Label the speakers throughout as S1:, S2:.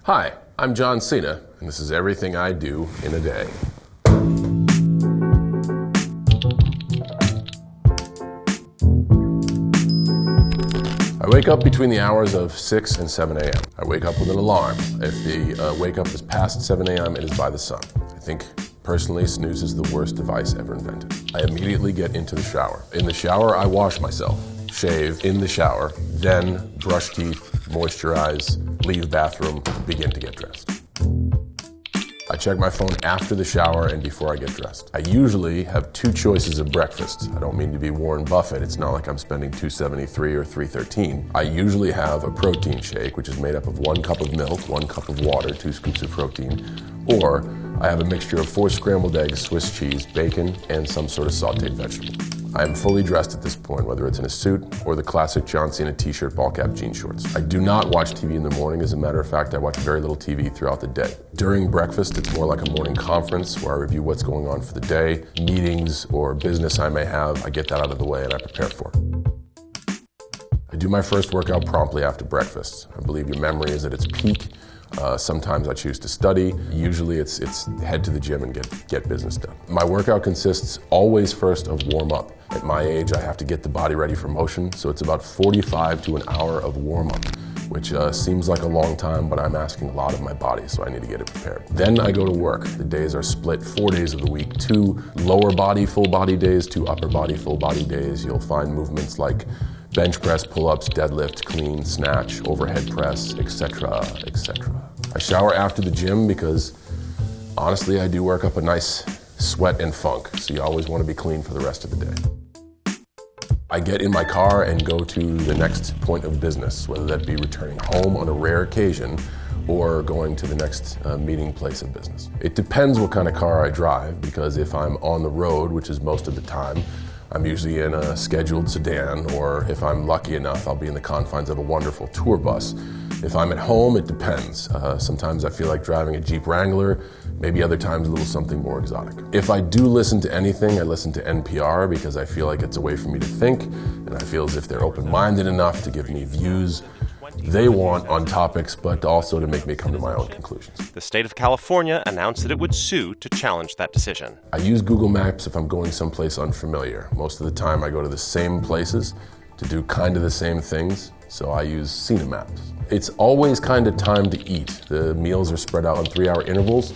S1: Hi, I'm John Cena, and this is everything I do in a day. I wake up between the hours of 6 and 7 a.m. I wake up with an alarm. If the wake up is past 7 a.m., it is by the sun. I think, personally, snooze is the worst device ever invented. I immediately get into the shower. In the shower, I wash myself, shave in the shower, then brush teeth, moisturize, leave bathroom, begin to get dressed. I check my phone after the shower and before I get dressed. I usually have two choices of breakfast. I don't mean to be Warren Buffett. It's not like I'm spending $2.73 or $3.13. I usually have a protein shake, which is made up of 1 cup of milk, 1 cup of water, 2 scoops of protein, or I have a mixture of 4 scrambled eggs, Swiss cheese, bacon, and some sort of sauteed vegetable. I am fully dressed at this point, whether it's in a suit or the classic John Cena t-shirt, ball cap, jean shorts. I do not watch TV in the morning. As a matter of fact, I watch very little TV throughout the day. During breakfast, it's more like a morning conference where I review what's going on for the day, meetings or business I may have. I get that out of the way and I prepare for it. I do my first workout promptly after breakfast. I believe your memory is at its peak. Sometimes I choose to study. Usually it's head to the gym and get business done. My workout consists always first of warm up. At my age, I have to get the body ready for motion, so it's about 45 to an hour of warm up, which seems like a long time, but I'm asking a lot of my body, so I need to get it prepared. Then I go to work. The days are split 4 days of the week, 2 lower body, full body days, 2 upper body, full body days. You'll find movements like bench press, pull-ups, deadlift, clean, snatch, overhead press, etc., etc. I shower after the gym because, honestly, I do work up a nice sweat and funk, so you always want to be clean for the rest of the day. I get in my car and go to the next point of business, whether that be returning home on a rare occasion or going to the next meeting place of business. It depends what kind of car I drive, because if I'm on the road, which is most of the time, I'm usually in a scheduled sedan, or if I'm lucky enough, I'll be in the confines of a wonderful tour bus. If I'm at home, it depends. Sometimes I feel like driving a Jeep Wrangler, maybe other times a little something more exotic. If I do listen to anything, I listen to NPR because I feel like it's a way for me to think, and I feel as if they're open-minded enough to give me views they want on topics, but also to make me come to my own conclusions.
S2: The state of California announced that it would sue to challenge that decision.
S1: I use Google Maps if I'm going someplace unfamiliar. Most of the time I go to the same places to do kind of the same things, so I use Cena Maps. It's always kind of time to eat. The meals are spread out on 3-hour intervals,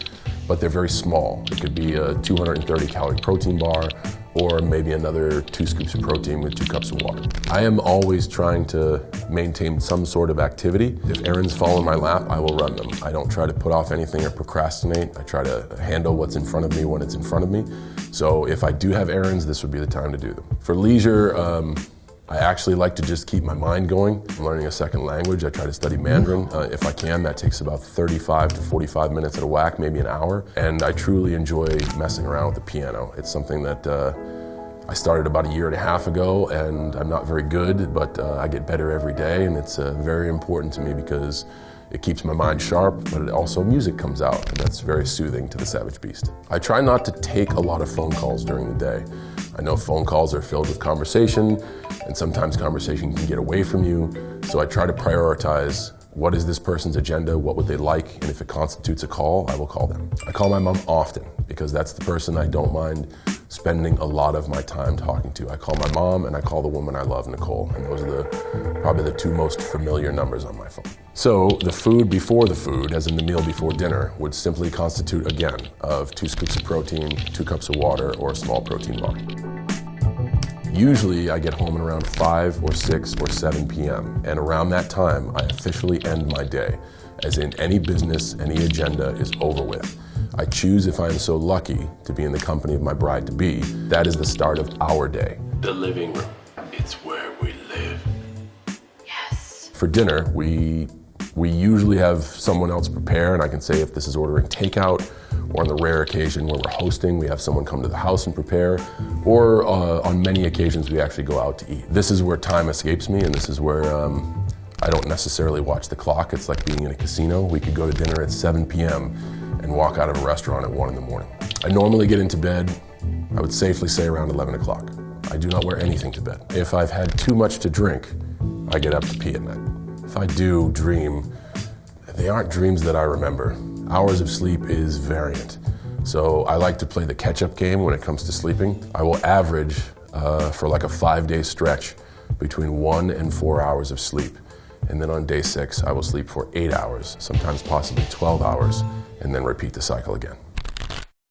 S1: but they're very small. It could be a 230 calorie protein bar, or maybe another 2 scoops of protein with 2 cups of water. I am always trying to maintain some sort of activity. If errands fall in my lap, I will run them. I don't try to put off anything or procrastinate. I try to handle what's in front of me when it's in front of me. So if I do have errands, this would be the time to do them. For leisure, I actually like to just keep my mind going. I'm learning a second language. I try to study Mandarin. If I can, that takes about 35 to 45 minutes at a whack, maybe an hour. And I truly enjoy messing around with the piano. It's something that I started about 1.5 years ago, and I'm not very good, but I get better every day, and it's very important to me because it keeps my mind sharp, but it also music comes out, and that's very soothing to the savage beast. I try not to take a lot of phone calls during the day. I know phone calls are filled with conversation, and sometimes conversation can get away from you, so I try to prioritize what is this person's agenda, what would they like, and if it constitutes a call, I will call them. I call my mom often because that's the person I don't mind spending a lot of my time talking to. I call my mom and I call the woman I love, Nicole, and those are probably the 2 most familiar numbers on my phone. So the food before the food, as in the meal before dinner, would simply constitute, again, of 2 scoops of protein, 2 cups of water, or a small protein bar. Usually I get home at around 5 or 6 or 7 p.m. and around that time I officially end my day, as in any business, any agenda is over with. I choose, if I am so lucky, to be in the company of my bride-to-be. That is the start of our day. The living room, it's where we live. Yes. For dinner, we usually have someone else prepare, and I can say if this is ordering takeout, or on the rare occasion where we're hosting, we have someone come to the house and prepare, or on many occasions we actually go out to eat. This is where time escapes me, and this is where I don't necessarily watch the clock. It's like being in a casino. We could go to dinner at 7 p.m. and walk out of a restaurant at 1 in the morning. I normally get into bed, I would safely say around 11 o'clock. I do not wear anything to bed. If I've had too much to drink, I get up to pee at night. If I do dream They aren't dreams that I remember. Hours of sleep is variant. So I like to play the catch-up game when it comes to sleeping. I will average for like a 5-day stretch between 1 and 4 hours of sleep. And then on day 6, I will sleep for 8 hours, sometimes possibly 12 hours, and then repeat the cycle again.